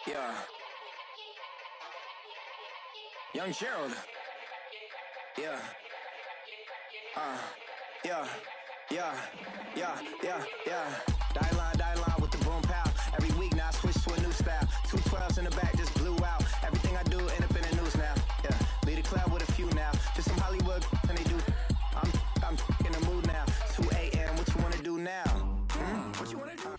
Yeah. Young Gerald. Yeah. Yeah. Die line with the boom pow. Every week now I switch to a new style. 212s in the back just blew out. Everything I do end up in the news now. Yeah. Lead a club with a few now. Just some Hollywood and they do. I'm in the mood now. 2 a.m. What you wanna do now? What you wanna do?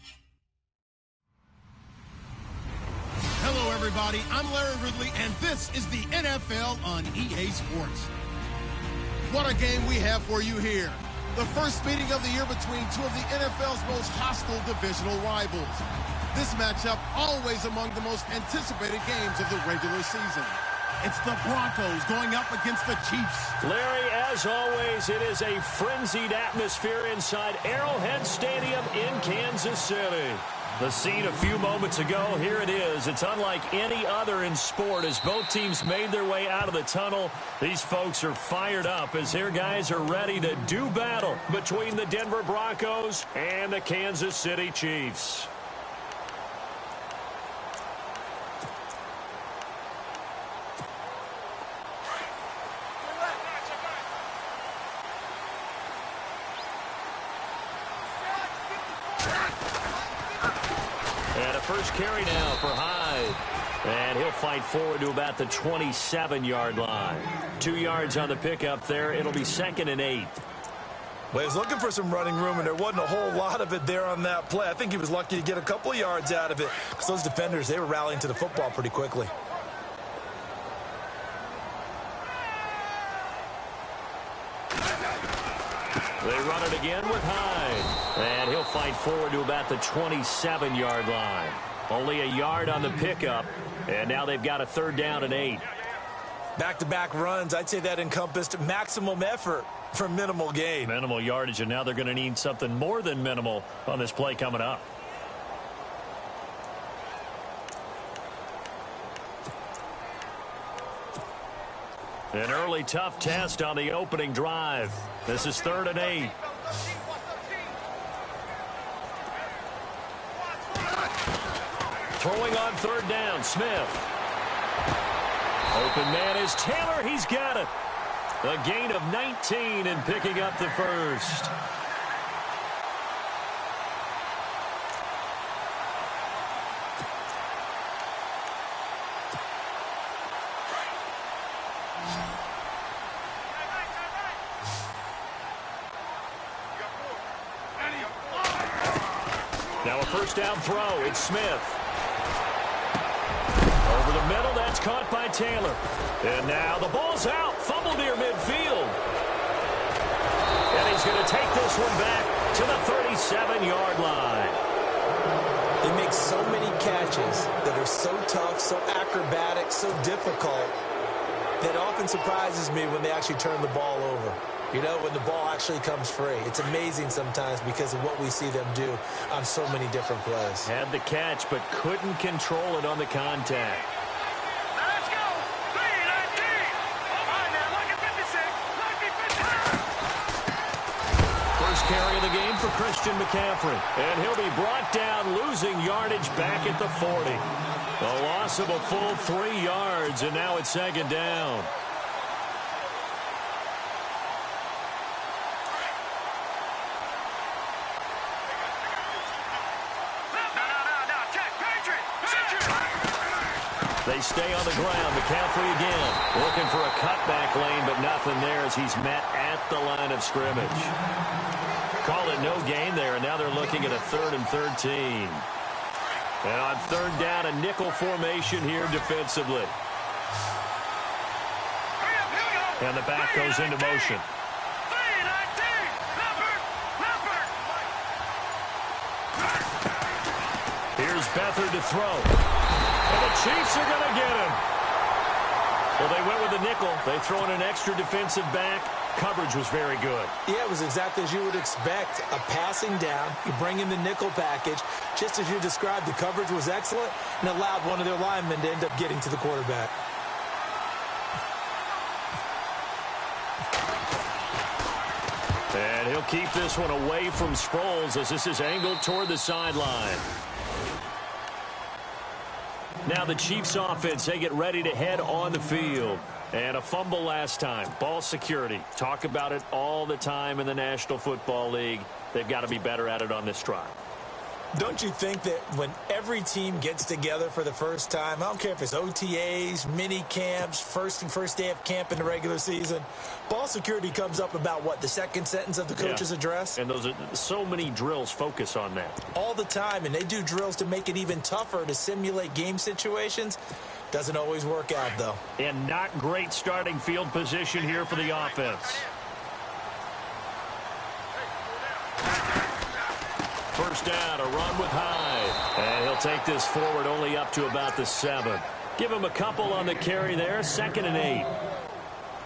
Hello, everybody. I'm Larry Ridley, and this is the NFL on EA Sports. What a game we have for you here. The first meeting of the year between two of the NFL's most hostile divisional rivals. This matchup always among the most anticipated games of the regular season. It's the Broncos going up against the Chiefs. Larry, as always, it is a frenzied atmosphere inside Arrowhead Stadium in Kansas City. The scene a few moments ago, here it is. It's unlike any other in sport as both teams made their way out of the tunnel. These folks are fired up as their guys are ready to do battle between the Denver Broncos and the Kansas City Chiefs. And a first carry now for Hyde. And he'll fight forward to about the 27-yard line. 2 yards on the pickup there. It'll be 2nd and 8. Well, he was looking for some running room, and there wasn't a whole lot of it there on that play. I think he was lucky to get a couple of yards out of it because those defenders, they were rallying to the football pretty quickly. They run it again with Hyde. And he'll fight forward to about the 27-yard line. Only a yard on the pickup. And now they've got a 3rd down and 8. Back-to-back runs, I'd say that encompassed maximum effort for minimal gain. Minimal yardage, and now they're going to need something more than minimal on this play coming up. An early tough test on the opening drive. This is 3rd and 8. Throwing on 3rd down, Smith. Open man is Taylor. He's got it. A gain of 19 and picking up the first. Now a first down throw. It's Smith. Over the middle, that's caught by Taylor. And now the ball's out. Fumble near midfield. And he's going to take this one back to the 37-yard line. They make so many catches that are so tough, so acrobatic, so difficult, that often surprises me when they actually turn the ball over. You know, when the ball actually comes free. It's amazing sometimes because of what we see them do on so many different plays. Had the catch, but couldn't control it on the contact. Let's go! 3-19! Come on now, look at 56! First carry of the game for Christian McCaffrey. And he'll be brought down, losing yardage back at the 40. A loss of a full 3 yards, and now it's 2nd down. They stay on the ground. McCaffrey again looking for a cutback lane, but nothing there as he's met at the line of scrimmage. Called it no gain there, and now they're looking at a 3rd and 13. And on 3rd down, a nickel formation here defensively. And the back goes into motion. Here's Beathard to throw. And the Chiefs are going to get him. Well, they went with a nickel. They throw in an extra defensive back. Coverage was very good. Yeah, it was exactly as you would expect. A passing down. You bring in the nickel package. Just as you described, the coverage was excellent and allowed one of their linemen to end up getting to the quarterback. And he'll keep this one away from Sproles as this is angled toward the sideline. Now the Chiefs offense, they get ready to head on the field. And a fumble last time. Ball security. Talk about it all the time in the National Football League. They've got to be better at it on this drive. Don't you think that when every team gets together for the first time, I don't care if it's OTAs, mini camps, first day of camp in the regular season, ball security comes up about what, the second sentence of the coach's address? And those are so many drills focus on that. All the time, and they do drills to make it even tougher to simulate game situations. Doesn't always work out, though. And not great starting field position here for the offense. First down, a run with Hyde. And he'll take this forward only up to about the 7. Give him a couple on the carry there. 2nd and 8.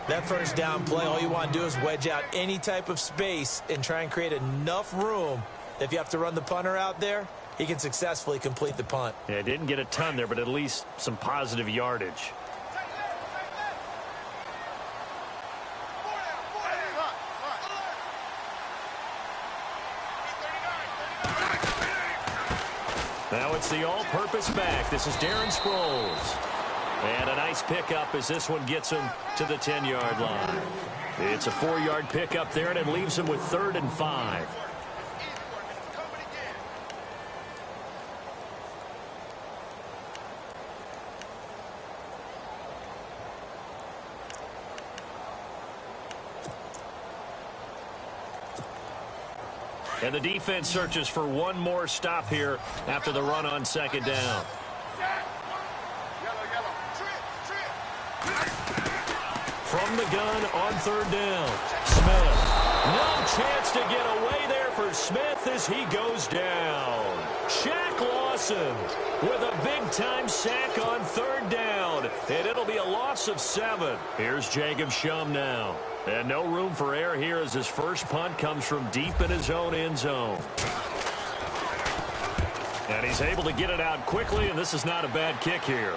That first down play, all you want to do is wedge out any type of space and try and create enough room. If you have to run the punter out there, he can successfully complete the punt. Yeah, didn't get a ton there, but at least some positive yardage. Now it's the all-purpose back. This is Darren Sproles. And a nice pickup as this one gets him to the 10-yard line. It's a 4-yard pickup there, and it leaves him with 3rd and 5. And the defense searches for one more stop here after the run on 2nd down. From the gun on 3rd down, Smith. No chance to get away there for Smith as he goes down. Shaq Lawson with a big-time sack on 3rd down. And it'll be a loss of 7. Here's Jacob Shum now. And no room for error here as his first punt comes from deep in his own end zone. And he's able to get it out quickly, and this is not a bad kick here.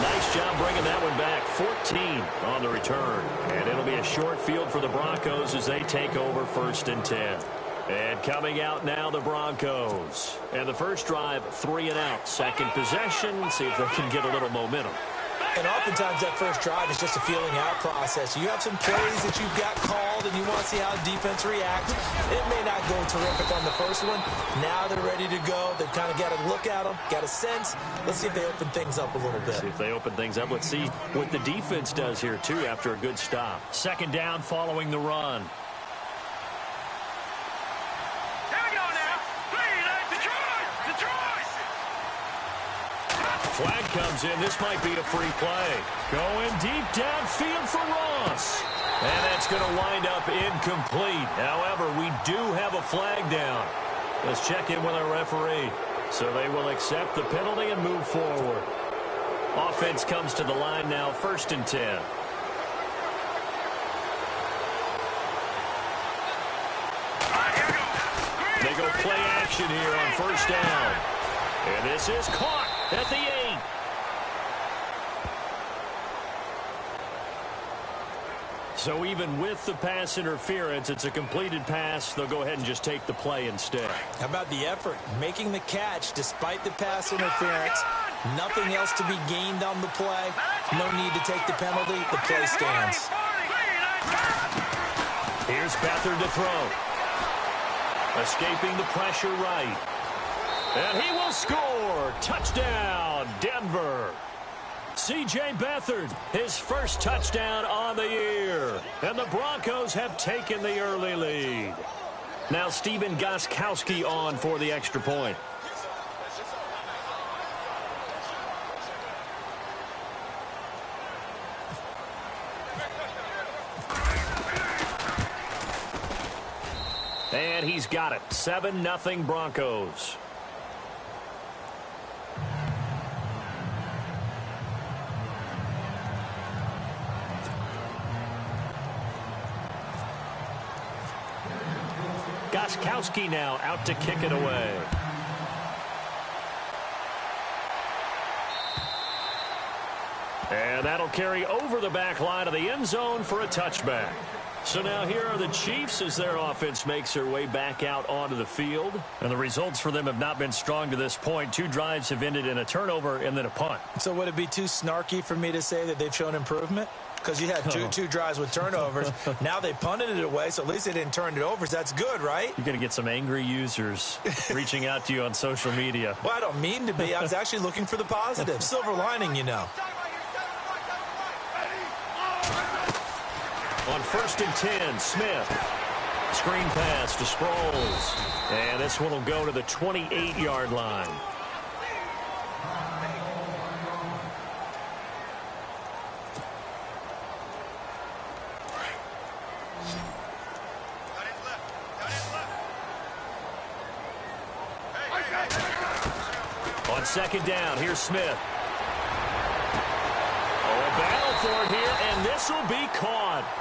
Nice job bringing that one back. 14 on the return. And it'll be a short field for the Broncos as they take over 1st and 10. And coming out now, the Broncos. And the first drive, 3 and out. Second possession, see if they can get a little momentum. And oftentimes that first drive is just a feeling out process. You have some plays that you've got called and you want to see how the defense reacts. It may not go terrific on the first one. Now they're ready to go. They've kind of got to look at them, got a sense. Let's see if they open things up a little bit. See if they open things up. Let's see what the defense does here, too, after a good stop. 2nd down following the run. Flag comes in. This might be a free play. Going deep downfield for Ross. And that's going to wind up incomplete. However, we do have a flag down. Let's check in with our referee. So they will accept the penalty and move forward. Offense comes to the line now, 1st and 10. They go play action here on 1st down. And this is caught at the 8. So even with the pass interference, it's a completed pass. They'll go ahead and just take the play instead. How about the effort? Making the catch despite the pass interference. Nothing else to be gained on the play. No need to take the penalty. The play stands. Here's Beathard to throw. Escaping the pressure right. And he will score. Touchdown, Denver. C.J. Beathard, his first touchdown on the year. And the Broncos have taken the early lead. Now Stephen Gostkowski on for the extra point. And he's got it. 7-0 Broncos. Gostkowski now out to kick it away. And that'll carry over the back line of the end zone for a touchback. So now here are the Chiefs as their offense makes their way back out onto the field. And the results for them have not been strong to this point. 2 drives have ended in a turnover and then a punt. So would it be too snarky for me to say that they've shown improvement? Because you had two drives with turnovers. Now they punted it away, so at least they didn't turn it over. So that's good, right? You're going to get some angry users reaching out to you on social media. Well, I don't mean to be. I was actually looking for the positive. Silver lining, you know. On 1st and 10, Smith. Screen pass to Sproles. And this one will go to the 28-yard line. On 2nd down, here's Smith. Oh, a battle for it here, and this will be caught.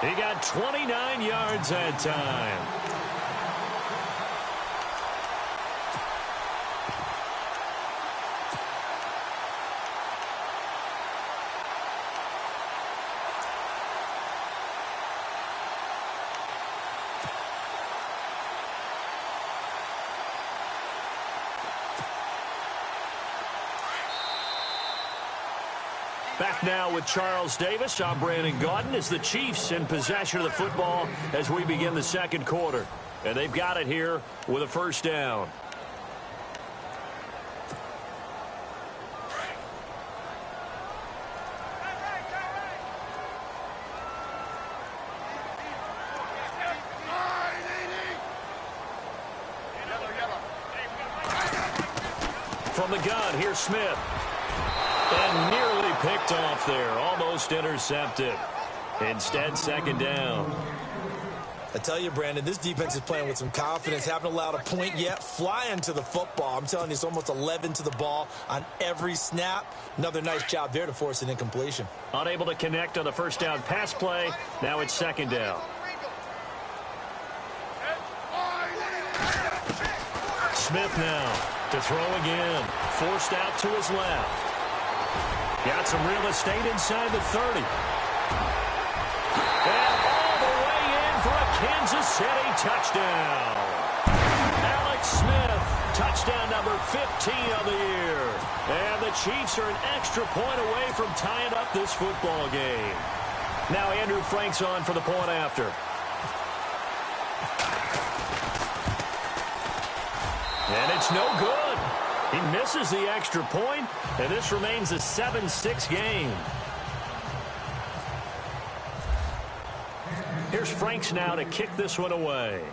He got 29 yards that time. Back now with Charles Davis. I'm Brandon Gaudin as the Chiefs in possession of the football as we begin the 2nd quarter. And they've got it here with a 1st down. From the gun, here's Smith. And nearly picked off there. Almost intercepted. Instead, 2nd down. I tell you, Brandon, this defense is playing with some confidence. Haven't allowed a point yet. Flying to the football. I'm telling you, it's almost 11 to the ball on every snap. Another nice job there to force an incompletion. Unable to connect on the 1st down pass play. Now it's 2nd down. Smith now to throw again. Forced out to his left. Got some real estate inside the 30. And all the way in for a Kansas City touchdown. Alex Smith, touchdown number 15 of the year. And the Chiefs are an extra point away from tying up this football game. Now Andrew Frank's on for the point after. And it's no good. He misses the extra point, and this remains a 7-6 game. Here's Franks now to kick this one away.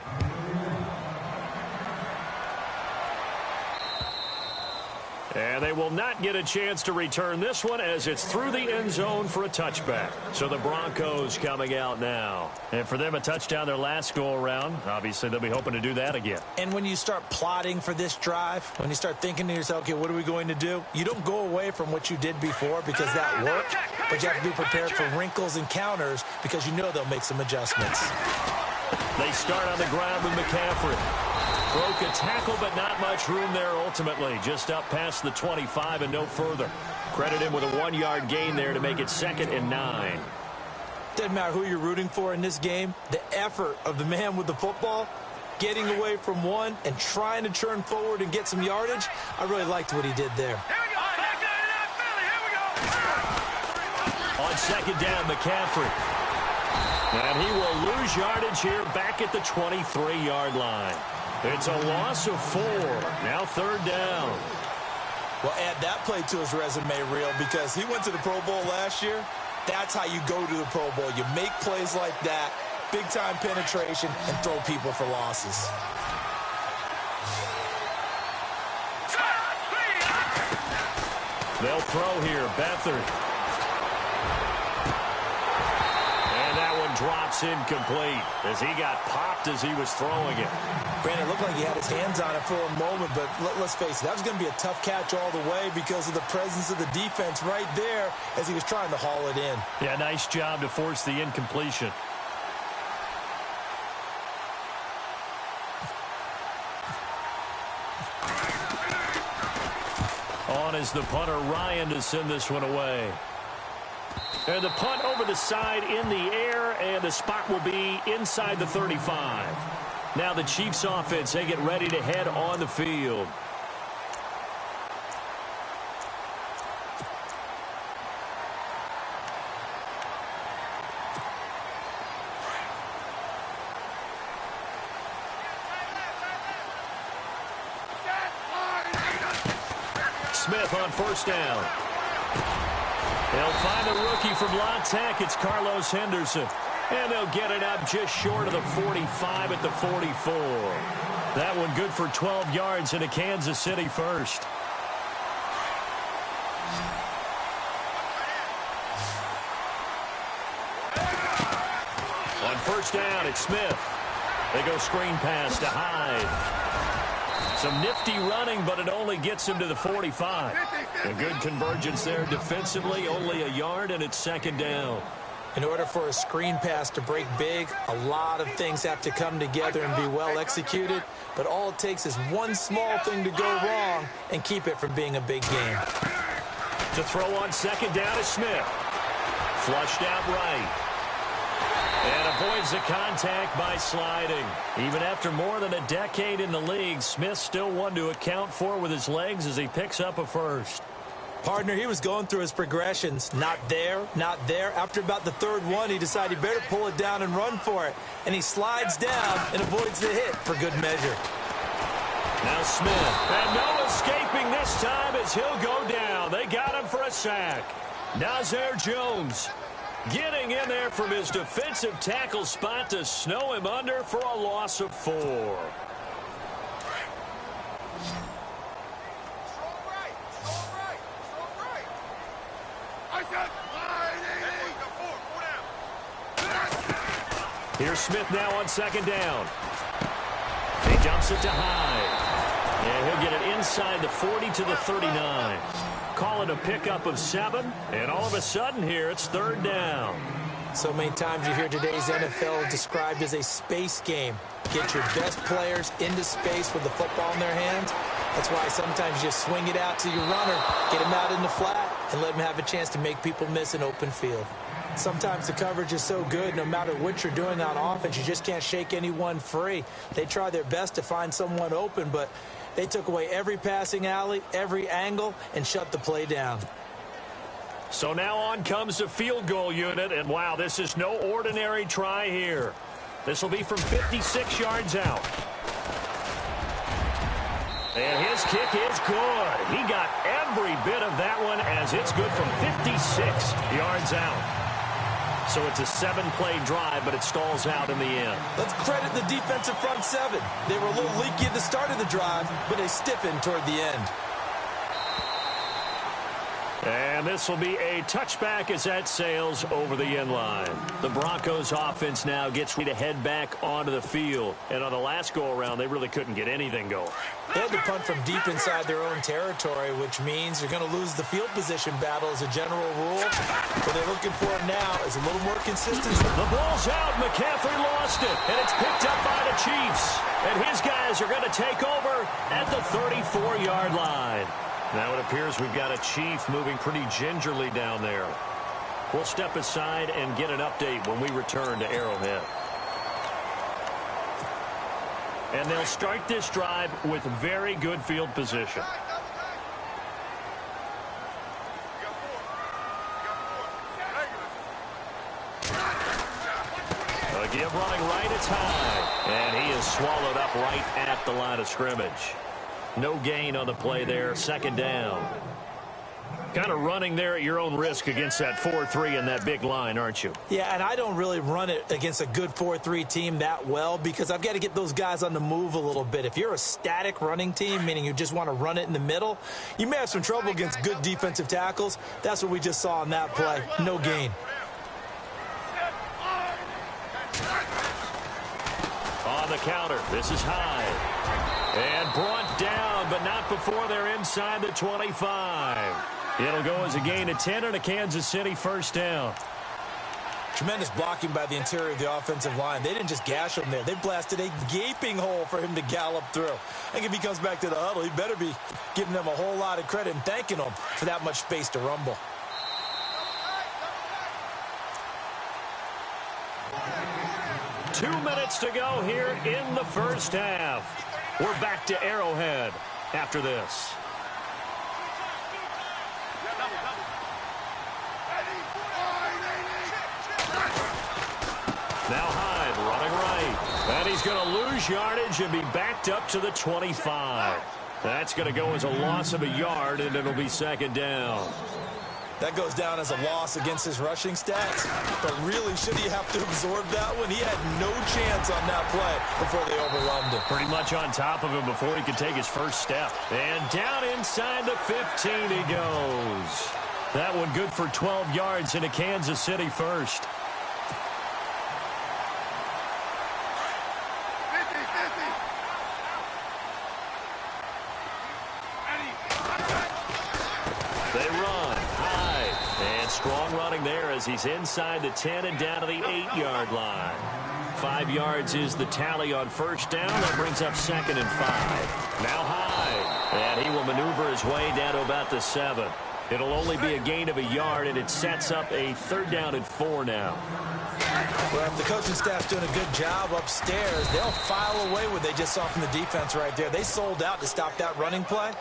And they will not get a chance to return this one as it's through the end zone for a touchback. So the Broncos coming out now. And for them, a touchdown their last go-around. Obviously, they'll be hoping to do that again. And when you start plotting for this drive, when you start thinking to yourself, okay, what are we going to do? You don't go away from what you did before because that worked. But you have to be prepared for wrinkles and counters because you know they'll make some adjustments. They start on the ground with McCaffrey. Broke a tackle, but not much room there ultimately. Just up past the 25 and no further. Credit him with a 1-yard gain there to make it 2nd and 9. Doesn't matter who you're rooting for in this game. The effort of the man with the football, getting away from one and trying to turn forward and get some yardage, I really liked what he did there. On 2nd down, McCaffrey. And he will lose yardage here back at the 23-yard line. It's a loss of 4. Now 3rd down. Well, add that play to his resume reel because he went to the Pro Bowl last year. That's how you go to the Pro Bowl. You make plays like that, big-time penetration, and throw people for losses. They'll throw here. Beathard. Drops incomplete as he got popped as he was throwing it. Brandon, it looked like he had his hands on it for a moment, but let's face it, that was going to be a tough catch all the way because of the presence of the defense right there as he was trying to haul it in. Yeah, nice job to force the incompletion. On is the punter, Ryan, to send this one away. And the punt over the side in the air, and the spot will be inside the 35. Now the Chiefs offense, they get ready to head on the field. Smith on first down. They'll find the rookie from La Tech. It's Carlos Henderson. And they'll get it up just short of the 45 at the 44. That one good for 12 yards into Kansas City first. On first down, it's Smith. They go screen pass to Hyde. Some nifty running, but it only gets him to the 45. A good convergence there defensively, only a yard, and it's second down. In order for a screen pass to break big, a lot of things have to come together and be well executed, but all it takes is one small thing to go wrong and keep it from being a big game. To throw on second down is Smith. Flushed out right. And avoids the contact by sliding. Even after more than a decade in the league, Smith still one to account for with his legs as he picks up a first. Partner, he was going through his progressions. Not there, not there. After about the third one, he decided he better pull it down and run for it. And he slides down and avoids the hit for good measure. Now Smith. And no escaping this time as he'll go down. They got him for a sack. Nazir Jones getting in there from his defensive tackle spot to snow him under for a loss of 4. Here's Smith now on second down. He dumps it to Hyde. And he'll get it inside the 40 to the 39. Call it a pickup of 7, and all of a sudden here it's third down. So many times you hear today's NFL described as a space game. Get your best players into space with the football in their hands. That's why sometimes you swing it out to your runner, get him out in the flat, and let him have a chance to make people miss an open field. Sometimes the coverage is so good, no matter what you're doing on offense, you just can't shake anyone free. They try their best to find someone open, but they took away every passing alley, every angle, and shut the play down. So now on comes the field goal unit, and wow, this is no ordinary try here. This will be from 56 yards out. And his kick is good. He got every bit of that one as it's good from 56 yards out. So it's a 7-play drive, but it stalls out in the end. Let's credit the defensive front 7. They were a little leaky at the start of the drive, but they stiffened toward the end. And this will be a touchback as that sails over the end line. The Broncos offense now gets ready to head back onto the field. And on the last go-around, they really couldn't get anything going. They had to punt from deep inside their own territory, which means you're going to lose the field position battle as a general rule. What they're looking for now is a little more consistency. The ball's out. McCaffrey lost it. And it's picked up by the Chiefs. And his guys are going to take over at the 34-yard line. Now it appears we've got a Chief moving pretty gingerly down there. We'll step aside and get an update when we return to Arrowhead. And they'll start this drive with very good field position. Again, running right, it's High. And he is swallowed up right at the line of scrimmage. No gain on the play there, second down. Kind of running there at your own risk against that 4-3 and that big line, aren't you? Yeah, and I don't really run it against a good 4-3 team that well because I've got to get those guys on the move a little bit. If you're a static running team, meaning you just want to run it in the middle, you may have some trouble against good defensive tackles. That's what we just saw on that play. No gain. On the counter, this is High. And brought down, but not before they're inside the 25. It'll go as a gain of 10 and a Kansas City first down. Tremendous blocking by the interior of the offensive line. They didn't just gash him there. They blasted a gaping hole for him to gallop through. I think if he comes back to the huddle, he better be giving them a whole lot of credit and thanking them for that much space to rumble. 2 minutes to go here in the first half. We're back to Arrowhead after this. Now Hyde running right. And he's going to lose yardage and be backed up to the 25. That's going to go as a loss of a yard, and it'll be second down. That goes down as a loss against his rushing stats. But really, should he have to absorb that one? He had no chance on that play before they overwhelmed him. Pretty much on top of him before he could take his first step. And down inside the 15 he goes. That one good for 12 yards into Kansas City first. They run high, and strong running there as he's inside the 10 and down to the 8-yard line. 5 yards is the tally on first down. That brings up second and 5. Now high, and he will maneuver his way down to about the 7. It'll only be a gain of a yard, and it sets up a third down and 4 now. Well, if the coaching staff's doing a good job upstairs, they'll file away what they just saw from the defense right there. They sold out to stop that running play.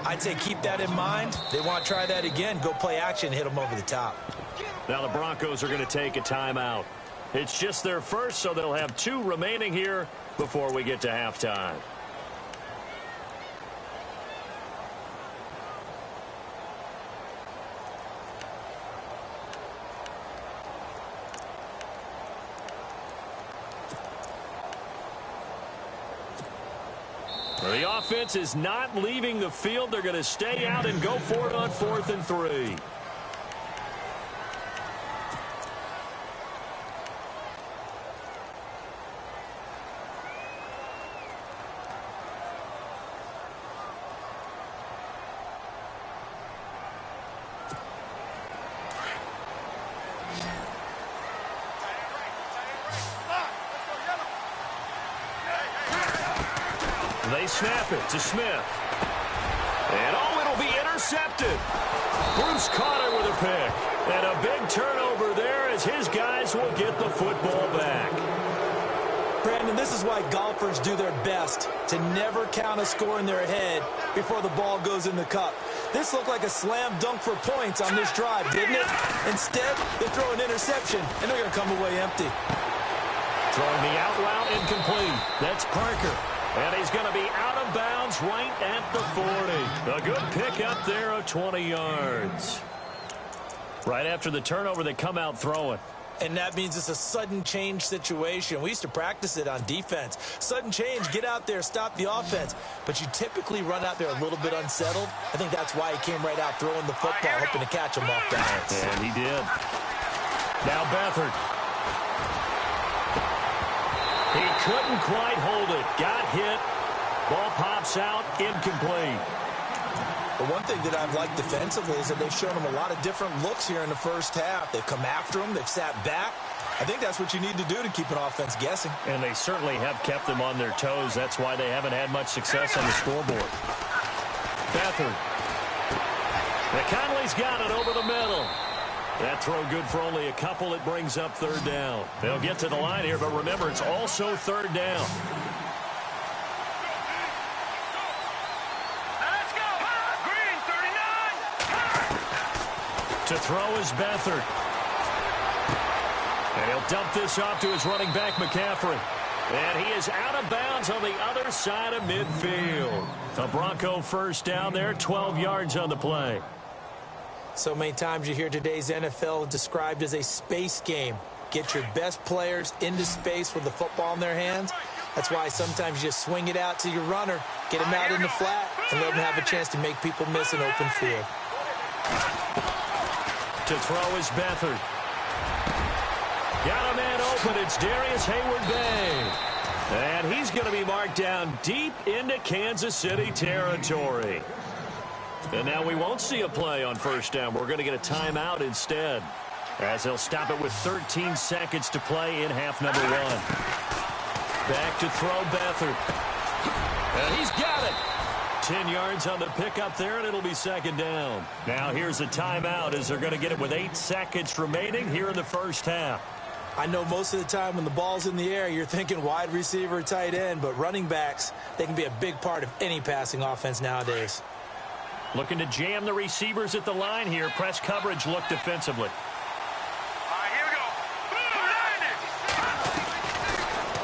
I'd say keep that in mind. They want to try that again. Go play action, hit them over the top. Now the Broncos are going to take a timeout. It's just their first, so they'll have 2 remaining here before we get to halftime. The offense is not leaving the field. They're going to stay out and go for it on 4th and 3. They snap it to Smith. And, oh, it'll be intercepted. Bruce caught it with a pick. And a big turnover there as his guys will get the football back. Brandon, this is why golfers do their best to never count a score in their head before the ball goes in the cup. This looked like a slam dunk for points on this drive, didn't it? Instead, they throw an interception, and they're going to come away empty. Throwing the out route incomplete. That's Parker. And he's going to be out of bounds right at the 40. A good pick up there of 20 yards. Right after the turnover, they come out throwing. And that means it's a sudden change situation. We used to practice it on defense. Sudden change, get out there, stop the offense. But you typically run out there a little bit unsettled. I think that's why he came right out throwing the football, hoping to catch him off balance. And he did. Now Beathard. He couldn't quite hold it. Got hit. Ball pops out. Incomplete. But one thing that I've liked defensively is that they've shown him a lot of different looks here in the first half. They've come after him. They've sat back. I think that's what you need to do to keep an offense guessing. And they certainly have kept them on their toes. That's why they haven't had much success on the scoreboard. Beathard. McConley's got it over the middle. That throw good for only a couple. It brings up third down. They'll get to the line here, but remember, it's also third down. Let's go. Green, 39. To throw is Beathard. And he'll dump this off to his running back, McCaffrey. And he is out of bounds on the other side of midfield. The Bronco first down there, 12 yards on the play. So many times you hear today's NFL described as a space game. Get your best players into space with the football in their hands. That's why sometimes you just swing it out to your runner, get him out in the flat, and let him have a chance to make people miss an open field. To throw is Beathard. Got a man open. It's Darius Hayward-Bay. And he's going to be marked down deep into Kansas City territory. And now we won't see a play on first down. We're going to get a timeout instead, as they'll stop it with 13 seconds to play in half number 1. Back to throw Beathard. And he's got it. 10 yards on the pickup there, and it'll be second down. Now here's a timeout as they're going to get it with 8 seconds remaining here in the first half. I know most of the time when the ball's in the air, you're thinking wide receiver, tight end, but running backs, they can be a big part of any passing offense nowadays. Looking to jam the receivers at the line here. Press coverage look defensively. All right, here we go.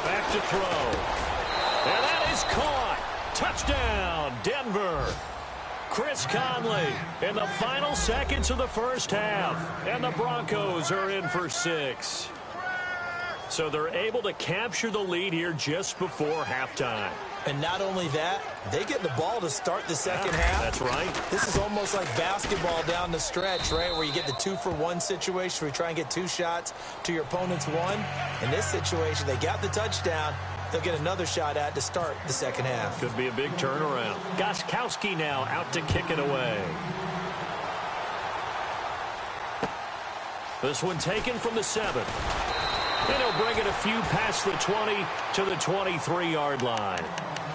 Back to throw. And that is caught. Touchdown, Denver. Chris Conley in the final seconds of the first half. And the Broncos are in for 6. So they're able to capture the lead here just before halftime. And not only that, they get the ball to start the second half. That's right. This is almost like basketball down the stretch, right, where you get the 2-for-1 situation where you try and get 2 shots to your opponent's 1. In this situation, they got the touchdown. They'll get another shot at to start the second half. Could be a big turnaround. Gostkowski now out to kick it away. This one taken from the 7. And he'll bring it a few past the 20 to the 23-yard line.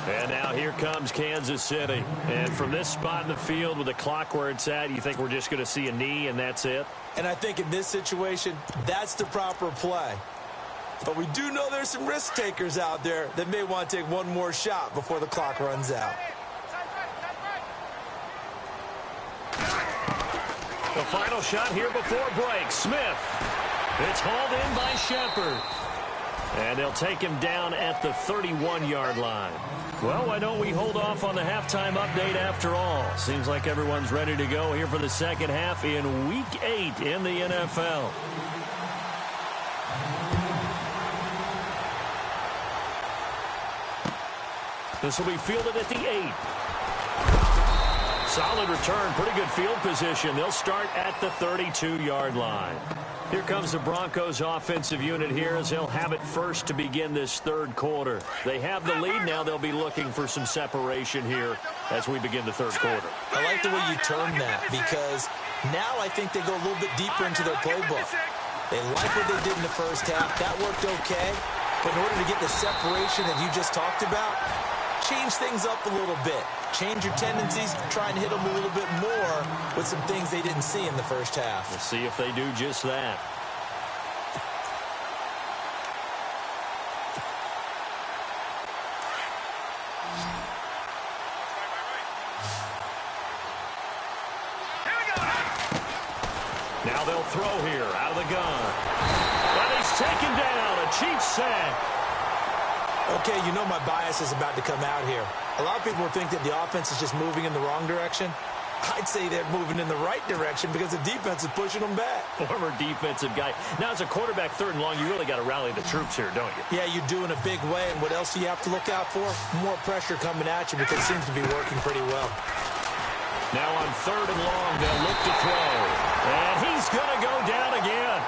And now here comes Kansas City. And from this spot in the field with the clock where it's at, you think we're just going to see a knee and that's it? And I think in this situation, that's the proper play. But we do know there's some risk takers out there that may want to take one more shot before the clock runs out. The final shot here before break. Smith. It's hauled in by Shepard. And they'll take him down at the 31-yard line. Well, why don't we hold off on the halftime update after all? Seems like everyone's ready to go here for the second half in Week 8 in the NFL. This will be fielded at the 8. Solid return, pretty good field position. They'll start at the 32-yard line. Here comes the Broncos offensive unit here as they'll have it first to begin this third quarter. They have the lead now. They'll be looking for some separation here as we begin the third quarter. I like the way you term that because now I think they go a little bit deeper into their playbook. They like what they did in the first half. That worked okay. But in order to get the separation that you just talked about, change things up a little bit. Change your tendencies, try and hit them a little bit more with some things they didn't see in the first half. We'll see if they do just that. Now they'll throw here out of the gun. And he's taken down. A Chiefs sack. Okay, you know my bias is about to come out here. A lot of people think that the offense is just moving in the wrong direction. I'd say they're moving in the right direction because the defense is pushing them back. Former defensive guy. Now, as a quarterback, 3rd and long, you really got to rally the troops here, don't you? Yeah, you do in a big way. And what else do you have to look out for? More pressure coming at you because it seems to be working pretty well. Now on 3rd and long, they'll look to throw. And he's going to go down again.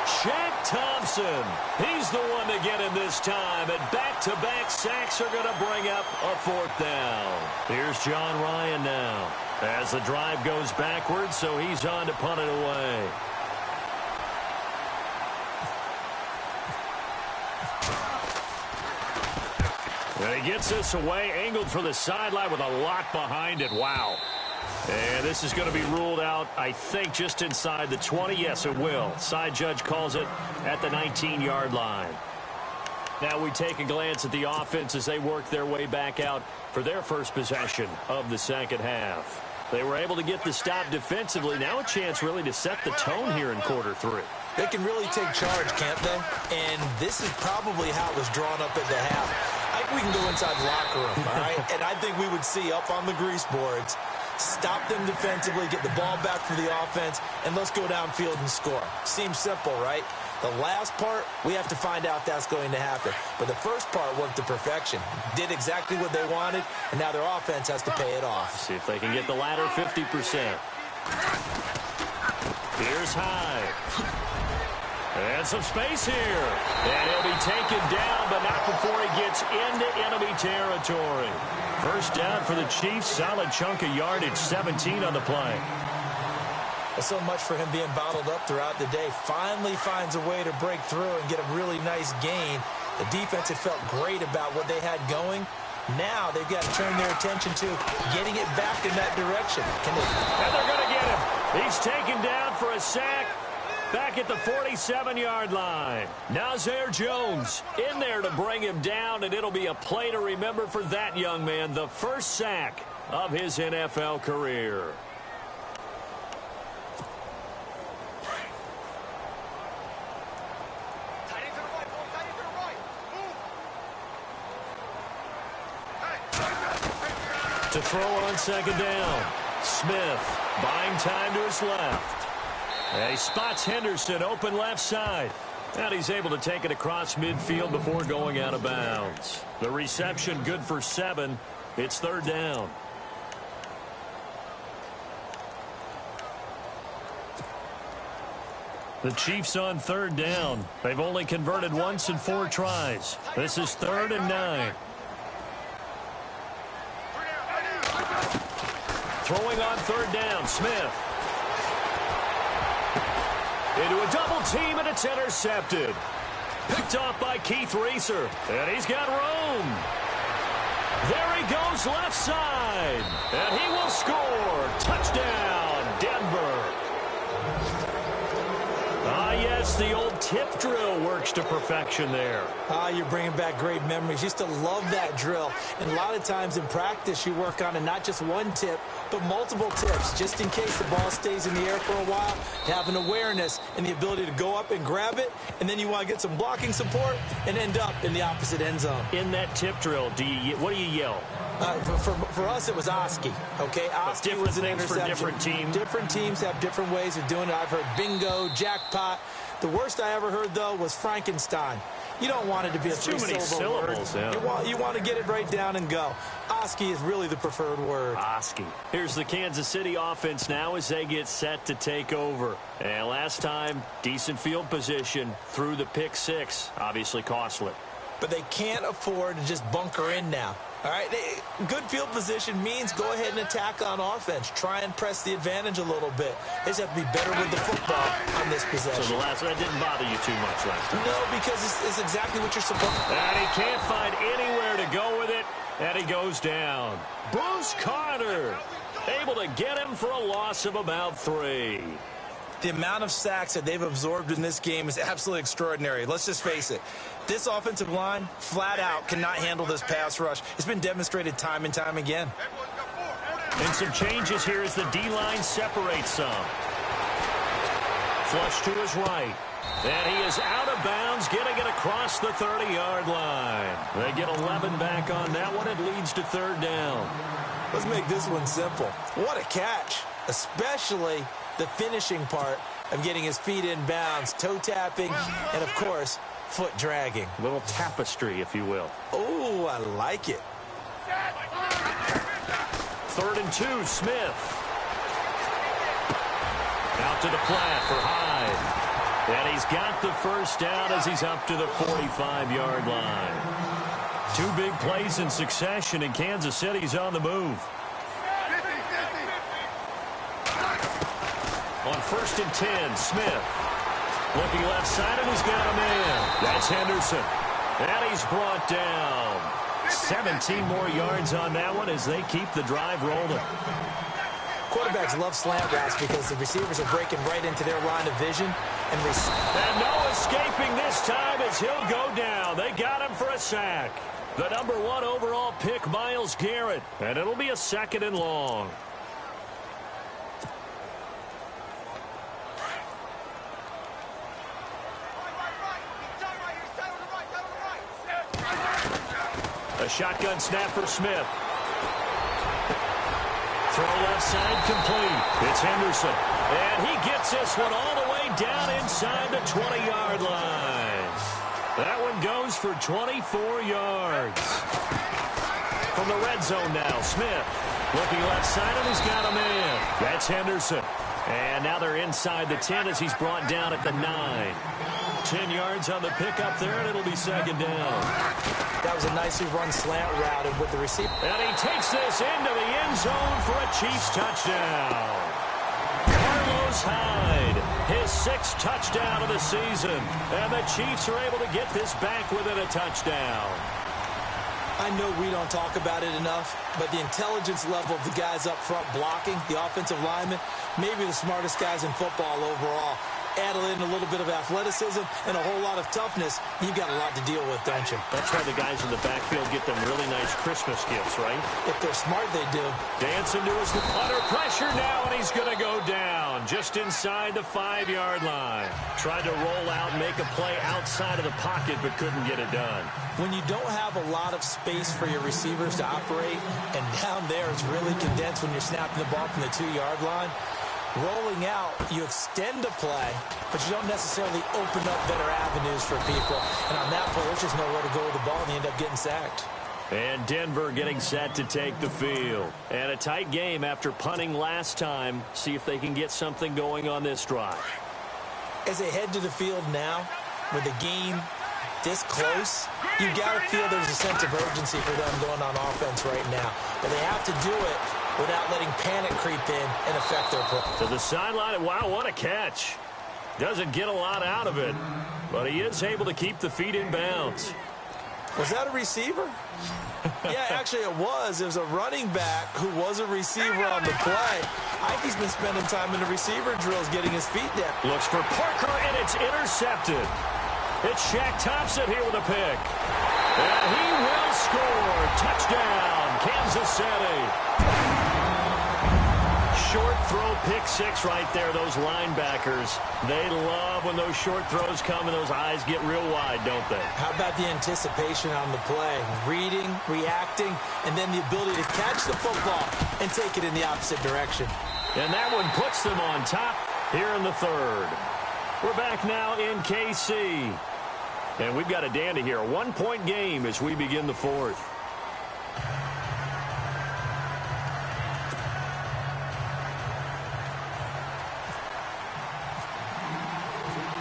Shaq Thompson. He's the one to get him this time. And back-to-back sacks are going to bring up a 4th down. Here's John Ryan now as the drive goes backwards, so he's on to punt it away. And he gets this away, angled for the sideline with a lot behind it. Wow. And this is going to be ruled out, I think, just inside the 20. Yes, it will. Side judge calls it at the 19-yard line. Now we take a glance at the offense as they work their way back out for their first possession of the second half. They were able to get the stop defensively. Now a chance really to set the tone here in quarter 3. They can really take charge, can't they? And this is probably how it was drawn up at the half. I think we can go inside the locker room, all right? And I think we would see up on the grease boards, stop them defensively, get the ball back for the offense, and let's go downfield and score. Seems simple, right? The last part, we have to find out that's going to happen. But the first part worked to perfection. Did exactly what they wanted, and now their offense has to pay it off. See if they can get the latter 50%. Here's Hyde. And some space here. And he'll be taken down, but not before he gets into enemy territory. First down for the Chiefs. Solid chunk of yardage, 17 on the play. So much for him being bottled up throughout the day. Finally finds a way to break through and get a really nice gain. The defense had felt great about what they had going. Now they've got to turn their attention to getting it back in that direction. Can they? And they're going to get him. He's taken down for a sack. back at the 47-yard line. Now Zaire Jones in there to bring him down, and it'll be a play to remember for that young man, the first sack of his NFL career. To throw on second down. Smith buying time to his left. And he spots Henderson open left side. And he's able to take it across midfield before going out of bounds. The reception good for 7. It's third down. The Chiefs on third down. They've only converted once in 4 tries. This is 3rd and 9. Throwing on third down, Smith. Into a double team, and it's intercepted. Picked off by Keith Reeser, and he's got room. There he goes left side, and he will score. Touchdown, Denver. Yes, the old tip drill works to perfection there. You're bringing back great memories. Used to love that drill. And a lot of times in practice, you work on it, not just one tip, but multiple tips, just in case the ball stays in the air for a while. Have an awareness and the ability to go up and grab it, and then you want to get some blocking support and end up in the opposite end zone. In that tip drill, what do you yell? For us, it was Oski. Okay, Oski was an interception. For different teams. Different teams have different ways of doing it. I've heard bingo, jackpot. The worst I ever heard, though, was Frankenstein. You don't want it to be a three-syllable word. Yeah. You want to get it right down and go. Oski is really the preferred word. Oski. Here's the Kansas City offense now as they get set to take over. And last time, decent field position through the pick 6. Obviously costly. But they can't afford to just bunker in now. All right, good field position means go ahead and attack on offense. Try and press the advantage a little bit. They just have to be better with the football on this possession. So that didn't bother you too much last time? No, because it's exactly what you're supposed to do. And he can't find anywhere to go with it, and he goes down. Bruce Carter able to get him for a loss of about 3. The amount of sacks that they've absorbed in this game is absolutely extraordinary. Let's just face it. This offensive line, flat out, cannot handle this pass rush. It's been demonstrated time and time again. And some changes here as the D-line separates some. Flush to his right. And he is out of bounds, getting it across the 30-yard line. They get 11 back on that one. It leads to third down. Let's make this one simple. What a catch, especially the finishing part of getting his feet in bounds, toe tapping, and, of course, foot dragging. A little tapestry, if you will. Oh, I like it. 3rd and 2, Smith. Out to the flat for Hyde. And he's got the first down as he's up to the 45-yard line. 2 big plays in succession, and Kansas City's on the move. On 1st and 10, Smith. Looking left side, and he's got a man. That's Henderson. And he's brought down. 17 more yards on that one as they keep the drive rolling. Quarterbacks love slant routes because the receivers are breaking right into their line of vision. And no escaping this time as he'll go down. They got him for a sack. The number 1 overall pick, Myles Garrett. And it'll be a 2nd and long. A shotgun snap for Smith. Throw left side complete. It's Henderson. And he gets this one all the way down inside the 20-yard line. That one goes for 24 yards. From the red zone now, Smith. Looking left side, and he's got a man. That's Henderson. And now they're inside the 10 as he's brought down at the 9. 10 yards on the pickup there, and it'll be 2nd down. That was a nicely run slant route and with the receiver. And he takes this into the end zone for a Chiefs touchdown. Carlos Hyde, his 6th touchdown of the season. And the Chiefs are able to get this back within a touchdown. I know we don't talk about it enough, but the intelligence level of the guys up front blocking, the offensive linemen, maybe the smartest guys in football overall. add in a little bit of athleticism and a whole lot of toughness, you've got a lot to deal with, don't you? That's why the guys in the backfield get them really nice Christmas gifts, right? If they're smart, they do. Dancing to his under pressure now, and he's going to go down just inside the 5-yard line. Tried to roll out, make a play outside of the pocket, but couldn't get it done. When you don't have a lot of space for your receivers to operate, and down there it's really condensed when you're snapping the ball from the 2-yard line, rolling out, you extend the play, but you don't necessarily open up better avenues for people. And on that play, there's just nowhere to go with the ball, and they end up getting sacked. And Denver getting set to take the field. And a tight game after punting last time. See if they can get something going on this drive. As they head to the field now, with the game this close, you've got to feel there's a sense of urgency for them going on offense right now. But they have to do it without letting panic creep in and affect their play. To the sideline, wow, what a catch. Doesn't get a lot out of it, but he is able to keep the feet in bounds. Was that a receiver? Yeah, actually it was. It was a running back who was a receiver on the play. Ike's been spending time in the receiver drills getting his feet down. Looks for Parker, and it's intercepted. It's Shaq Thompson here with a pick. And he will score. Touchdown, Kansas City. Short throw, pick six right there. Those linebackers, they love when those short throws come and those eyes get real wide, don't they? How about the anticipation on the play? Reading, reacting, and then the ability to catch the football and take it in the opposite direction. And that one puts them on top here in the third. We're back now in KC. And we've got a dandy here. A 1-point game as we begin the fourth.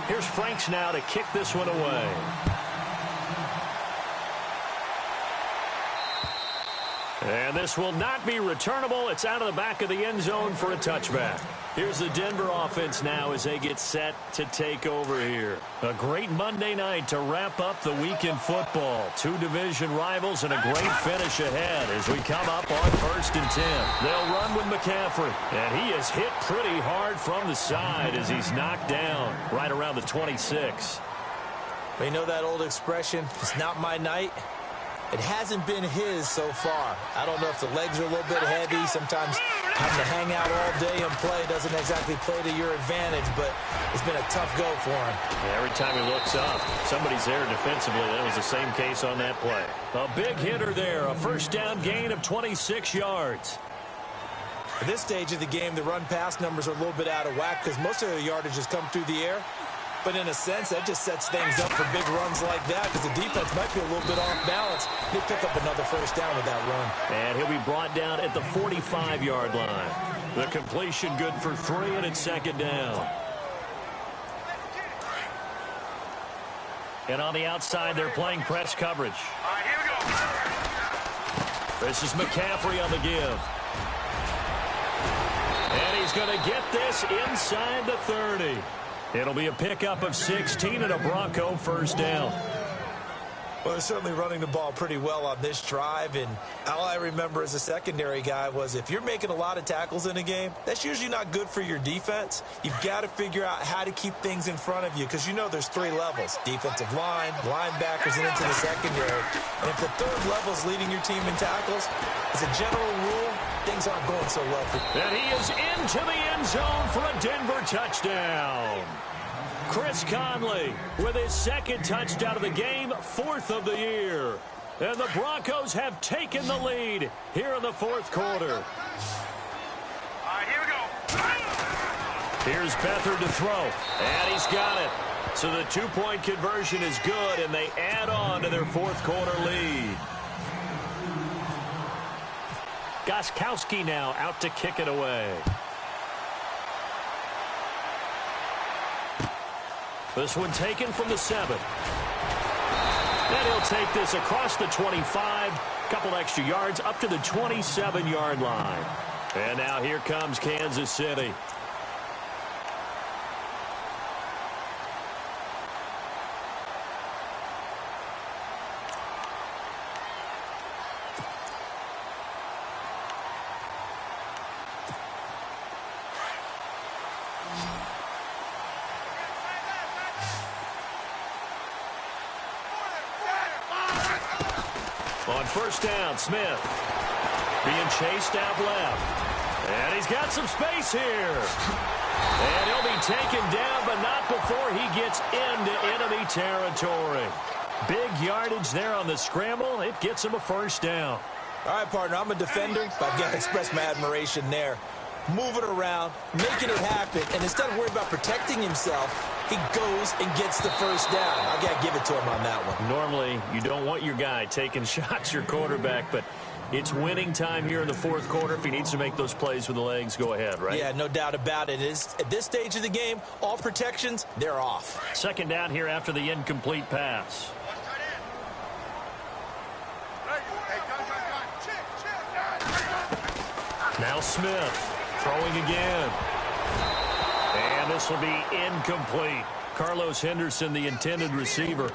Here's Franks now to kick this one away. And this will not be returnable. It's out of the back of the end zone for a touchback. Here's the Denver offense now as they get set to take over here. A great Monday night to wrap up the week in football. 2 division rivals and a great finish ahead as we come up on 1st and 10. They'll run with McCaffrey, and he is hit pretty hard from the side as he's knocked down right around the 26. You know that old expression, it's not my night? It hasn't been his so far. I don't know if the legs are a little bit heavy. Sometimes having to hang out all day and play doesn't exactly play to your advantage, but it's been a tough go for him. Yeah, every time he looks up, somebody's there defensively. That was the same case on that play. A big hitter there, a first down gain of 26 yards. At this stage of the game, the run-pass numbers are a little bit out of whack because most of the yardage has come through the air. But in a sense, that just sets things up for big runs like that because the defense might be a little bit off balance. They pick up another first down with that run. And he'll be brought down at the 45-yard line. The completion good for 3, and it's 2nd down. And on the outside, they're playing press coverage. All right, here we go. This is McCaffrey on the give. And he's going to get this inside the 30. It'll be a pickup of 16 and a Bronco first down. Well, they're certainly running the ball pretty well on this drive, and all I remember as a secondary guy was if you're making a lot of tackles in a game, that's usually not good for your defense. You've got to figure out how to keep things in front of you because you know there's 3 levels, defensive line, linebackers, and into the secondary. And if the 3rd level is leading your team in tackles, as a general rule, things aren't going so well for you. And he is into the end zone for a Denver touchdown. Chris Conley with his 2nd touchdown of the game, 4th of the year. And the Broncos have taken the lead here in the 4th quarter. All right, here we go. Here's Beathard to throw, and he's got it. So the 2-point conversion is good, and they add on to their 4th quarter lead. Gostkowski now out to kick it away. This one taken from the 7. And he'll take this across the 25. Couple extra yards up to the 27-yard line. And now here comes Kansas City. first down. Smith being chased out left. And he's got some space here. And he'll be taken down, but not before he gets into enemy territory. Big yardage there on the scramble. It gets him a first down. All right, partner, I'm a defender, but I've got to express my admiration there. Moving around, making it happen, and instead of worrying about protecting himself, he goes and gets the first down. I got to give it to him on that one. Normally, you don't want your guy taking shots, your quarterback, but it's winning time here in the fourth quarter. If he needs to make those plays with the legs, go ahead, right? Yeah, no doubt about it. At this stage of the game, all protections, they're off. Second down here after the incomplete pass. Now Smith throwing again. And this will be incomplete. Carlos Henderson, the intended receiver.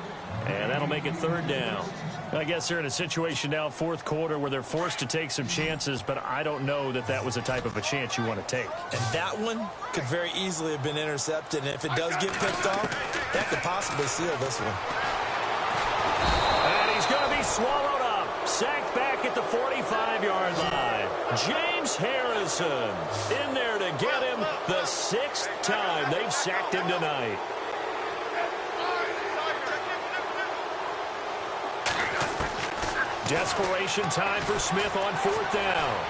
And that'll make it third down. I guess they're in a situation now, fourth quarter, where they're forced to take some chances, but I don't know that that was the type of a chance you want to take. And that one could very easily have been intercepted. And if it does get picked off, that could possibly seal this one. And he's going to be swallowed up. Sacked back at the 45-yard line. James Harrison in there to get him the sixth time they've sacked him tonight. Desperation time for Smith on fourth down.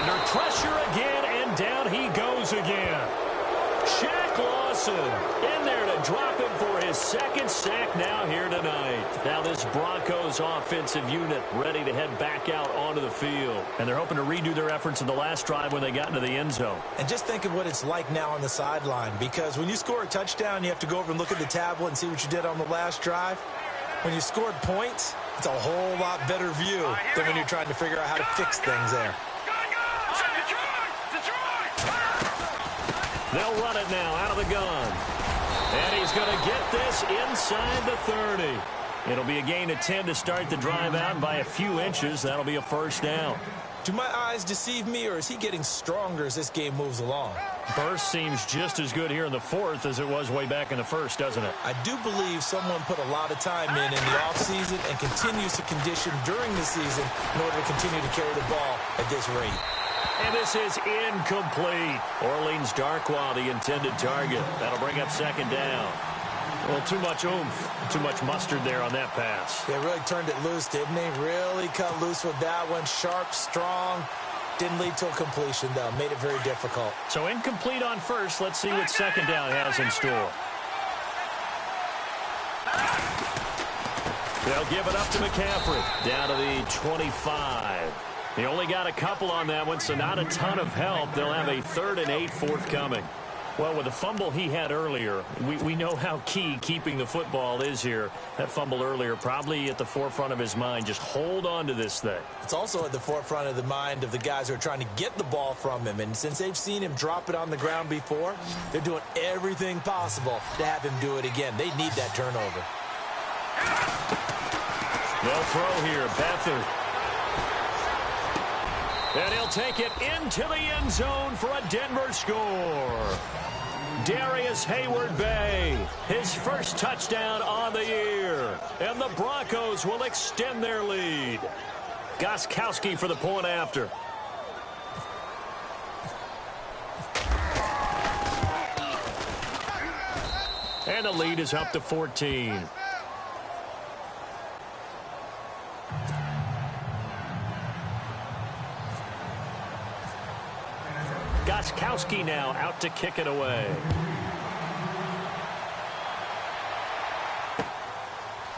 Under pressure again, and down he goes again. Shaq Lawson in there to drop him for his second sack now here tonight. Now this Broncos offensive unit ready to head back out onto the field. And they're hoping to redo their efforts in the last drive when they got into the end zone. And just think of what it's like now on the sideline, because when you score a touchdown, you have to go over and look at the tablet and see what you did on the last drive. When you scored points, it's a whole lot better view than when you're trying to figure out how to fix things there. They'll run it now out of the gun. And he's going to get this inside the 30. It'll be a gain of 10 to start the drive out by a few inches. That'll be a first down. Do my eyes deceive me, or is he getting stronger as this game moves along? Burst seems just as good here in the fourth as it was way back in the first, doesn't it? I do believe someone put a lot of time in the offseason and continues to condition during the season in order to continue to carry the ball at this rate. And this is incomplete. Orleans Darkwa, the intended target. That'll bring up second down. Well, too much oomph, too much mustard there on that pass. They really turned it loose, didn't they? Really cut loose with that one. Sharp, strong. Didn't lead to a completion, though. Made it very difficult. So incomplete on first. Let's see what second down has in store. They'll give it up to McCaffrey. Down to the 25. He only got a couple on that one, so not a ton of help. They'll have a 3rd and 8 forthcoming. Well, with the fumble he had earlier, we know how key keeping the football is here. That fumble earlier probably at the forefront of his mind. Just hold on to this thing. It's also at the forefront of the mind of the guys who are trying to get the ball from him. And since they've seen him drop it on the ground before, they're doing everything possible to have him do it again. They need that turnover. They'll throw here. Beathard. And he'll take it into the end zone for a Denver score. Darius Hayward-Bay, his first touchdown on the year. And the Broncos will extend their lead. Gostkowski for the point after. And the lead is up to 14. Gostkowski now out to kick it away.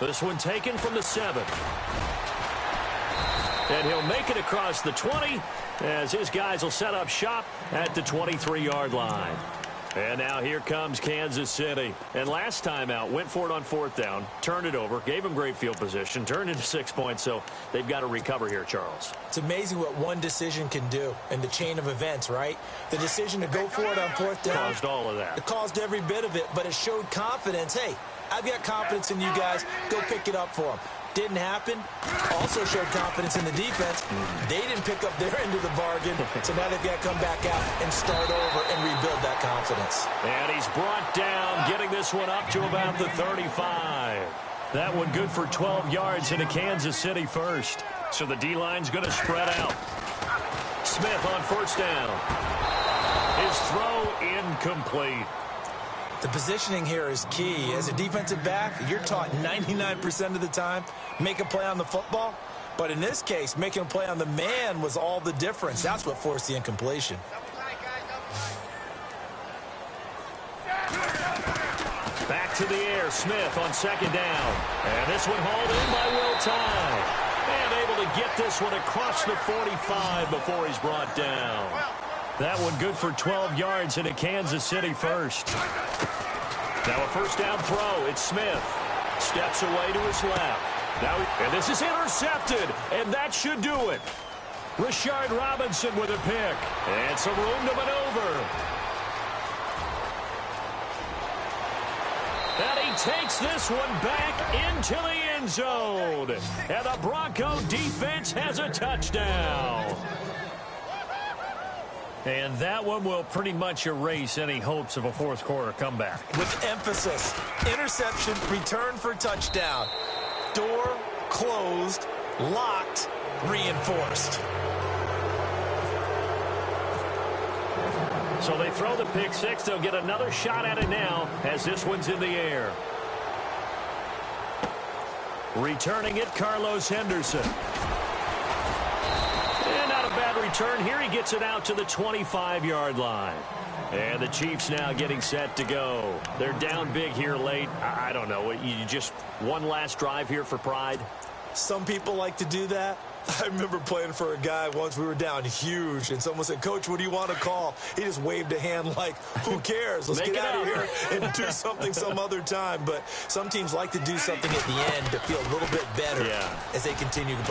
This one taken from the 7. And he'll make it across the 20 as his guys will set up shop at the 23-yard line. And now here comes Kansas City. And last time out, went for it on 4th down, turned it over, gave him great field position, turned into 6 points, so they've got to recover here, Charles. It's amazing what one decision can do in the chain of events, right? The decision to go for it on 4th down. Caused all of that. It caused every bit of it, but it showed confidence. Hey, I've got confidence in you guys. Go pick it up for them. Didn't happen. Also showed confidence in the defense. They didn't pick up their end of the bargain, so now they've got to come back out and start over and rebuild that confidence. And he's brought down, getting this one up to about the 35. That one good for 12 yards into Kansas City first. So the D-line's going to spread out. Smith on first down. His throw incomplete. The positioning here is key. As a defensive back, you're taught 99% of the time, make a play on the football. But in this case, making a play on the man was all the difference. That's what forced the incompletion. Back to the air, Smith on second down. And this one hauled in by Will Tye. And able to get this one across the 45 before he's brought down. That one good for 12 yards into Kansas City first. Now a first down throw. It's Smith. Steps away to his left. And this is intercepted. And that should do it. Rashard Robinson with a pick. And some room to maneuver. And he takes this one back into the end zone. And the Bronco defense has a touchdown. And that one will pretty much erase any hopes of a fourth quarter comeback. With emphasis, interception, return for touchdown. Door closed, locked, reinforced. So they throw the pick six. They'll get another shot at it now as this one's in the air. Returning it, Carlos Henderson. And not a bad return here. He gets it out to the 25-yard line. And the Chiefs now getting set to go. They're down big here late. I don't know. You just one last drive here for pride? Some people like to do that. I remember playing for a guy once. We were down huge, and someone said, "Coach, what do you want to call?" He just waved a hand like, who cares? Let's get out of here and do something some other time. But some teams like to do something at the end to feel a little bit better as they continue to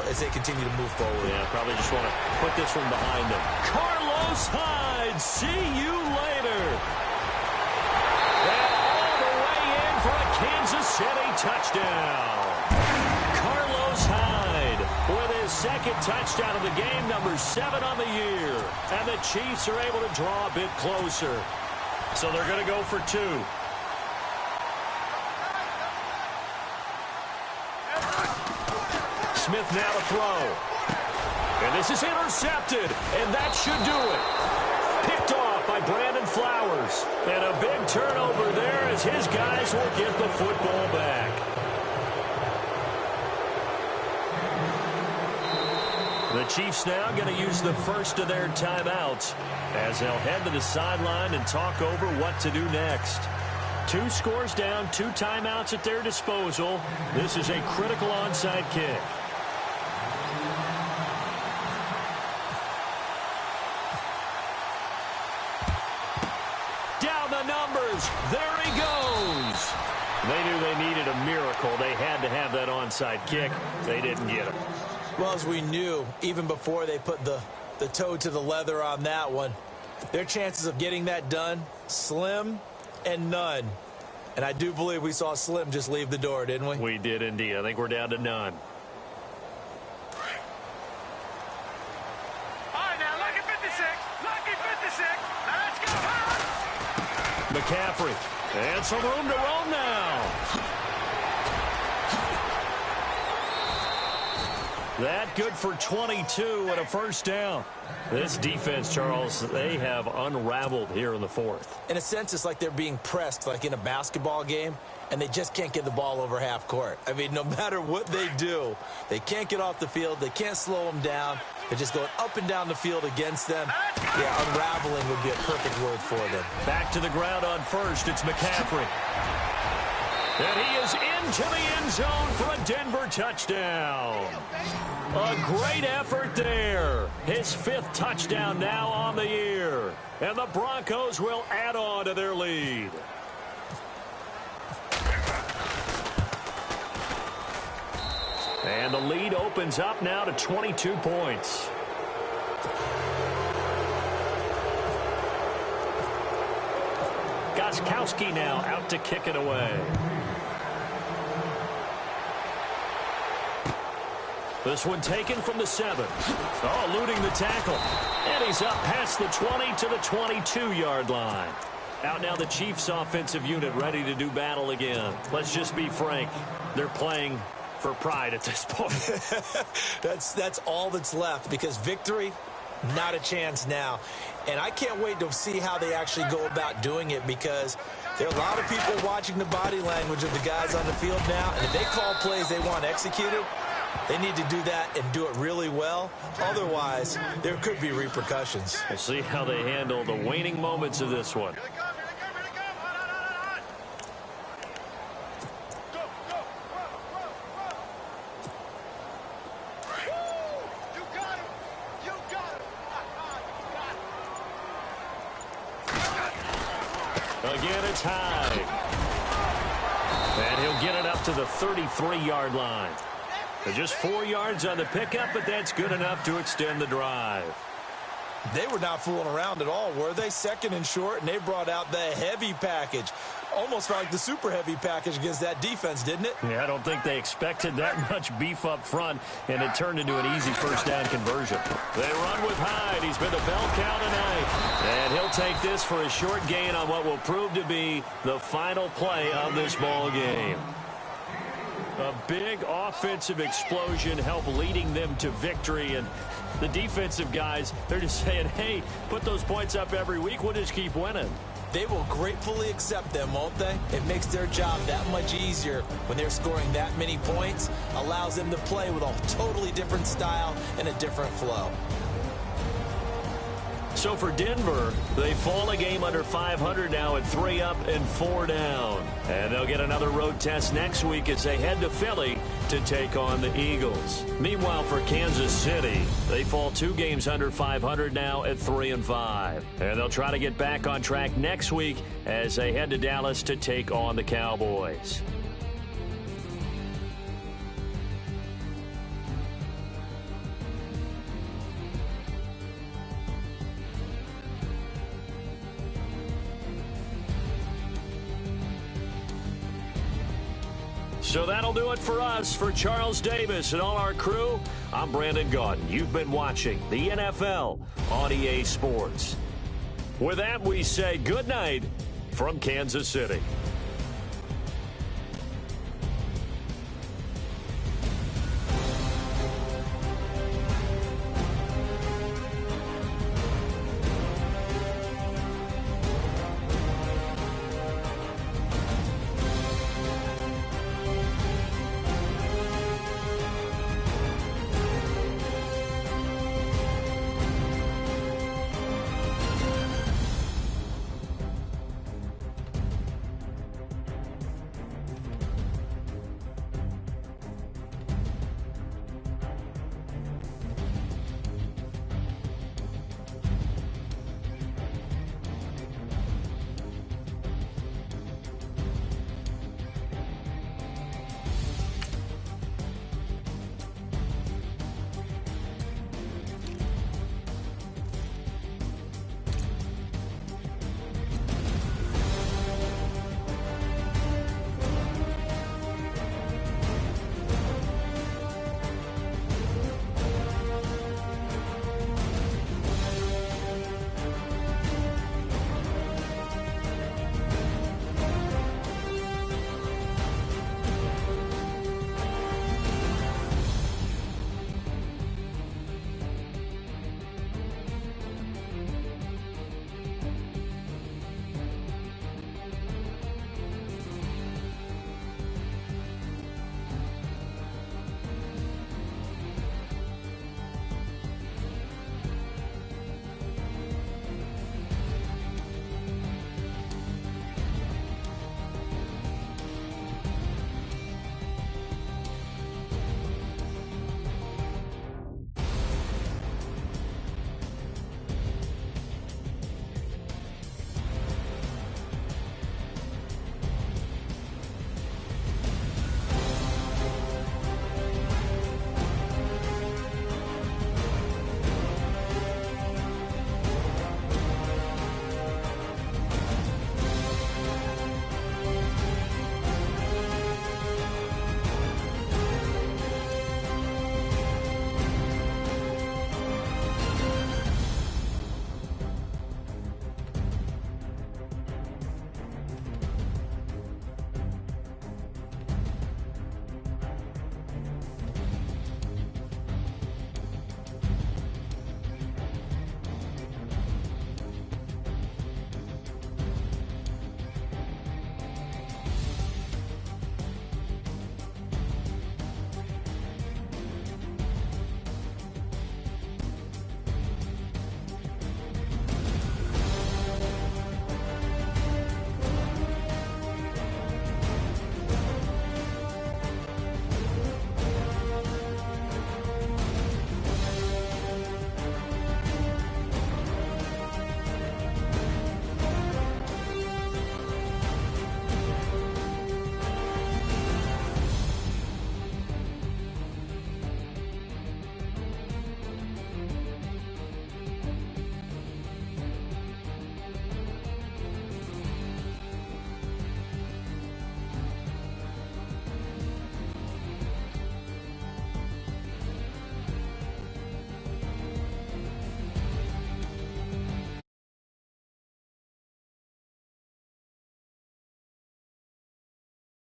move forward. Yeah, probably just want to put this one behind them. Carlos Hyde, see you later. And all the way in for a Kansas City touchdown. Carlos Hyde with his second touchdown of the game, number 7 on the year. And the Chiefs are able to draw a bit closer. So they're going to go for 2. Smith now to throw. And this is intercepted. And that should do it. Picked off by Brandon Flowers. And a big turnover there as his guys will get the football back. The Chiefs now going to use the first of their timeouts as they'll head to the sideline and talk over what to do next. 2 scores down, 2 timeouts at their disposal. This is a critical onside kick. Down the numbers. There he goes. They knew they needed a miracle. They had to have that onside kick. They didn't get it. Well, as we knew, even before they put the toe to the leather on that one, their chances of getting that done, slim and none. And I do believe we saw Slim just leave the door, didn't we? We did indeed. I think we're down to none. All right, now, lucky 56. Lucky 56. Now, let's go. McCaffrey. And some room to roam now. That good for 22 and a first down. This defense, Charles, they have unraveled here in the fourth. In a sense, it's like they're being pressed like in a basketball game, and they just can't get the ball over half court. I mean, no matter what they do, they can't get off the field. They can't slow them down. They're just going up and down the field against them. Yeah, unraveling would be a perfect word for them. Back to the ground on first. It's McCaffrey. And he is into the end zone for a Denver touchdown. A great effort there. His 5th touchdown now on the year. And the Broncos will add on to their lead. And the lead opens up now to 22 points. Gostkowski now out to kick it away. This one taken from the 7. Oh, eluding the tackle. And he's up past the 20 to the 22-yard line. Out now the Chiefs offensive unit ready to do battle again. Let's just be frank. They're playing for pride at this point. That's all that's left, because victory, not a chance now. And I can't wait to see how they actually go about doing it, because there are a lot of people watching the body language of the guys on the field now, and if they call plays they want executed, they need to do that and do it really well. Otherwise, there could be repercussions. We'll see how they handle the waning moments of this one. Again, it's high. And he'll get it up to the 33-yard line. Just 4 yards on the pickup, but that's good enough to extend the drive. They were not fooling around at all, were they? Second and short, and they brought out the heavy package. Almost like the super heavy package against that defense, didn't it? Yeah, I don't think they expected that much beef up front, and it turned into an easy first down conversion. They run with Hyde. He's been the bell cow tonight. And he'll take this for a short gain on what will prove to be the final play of this ball game. A big offensive explosion helped leading them to victory, and the defensive guys, they're just saying, hey, put those points up every week, we'll just keep winning. They will gratefully accept them, won't they? It makes their job that much easier when they're scoring that many points, allows them to play with a totally different style and a different flow. So for Denver, they fall a game under 500 now at 3 up and 4 down. And they'll get another road test next week as they head to Philly to take on the Eagles. Meanwhile, for Kansas City, they fall 2 games under 500 now at 3 and 5. And they'll try to get back on track next week as they head to Dallas to take on the Cowboys. So that'll do it for us. For Charles Davis and all our crew, I'm Brandon Gaudin. You've been watching the NFL on EA Sports. With that, we say good night from Kansas City.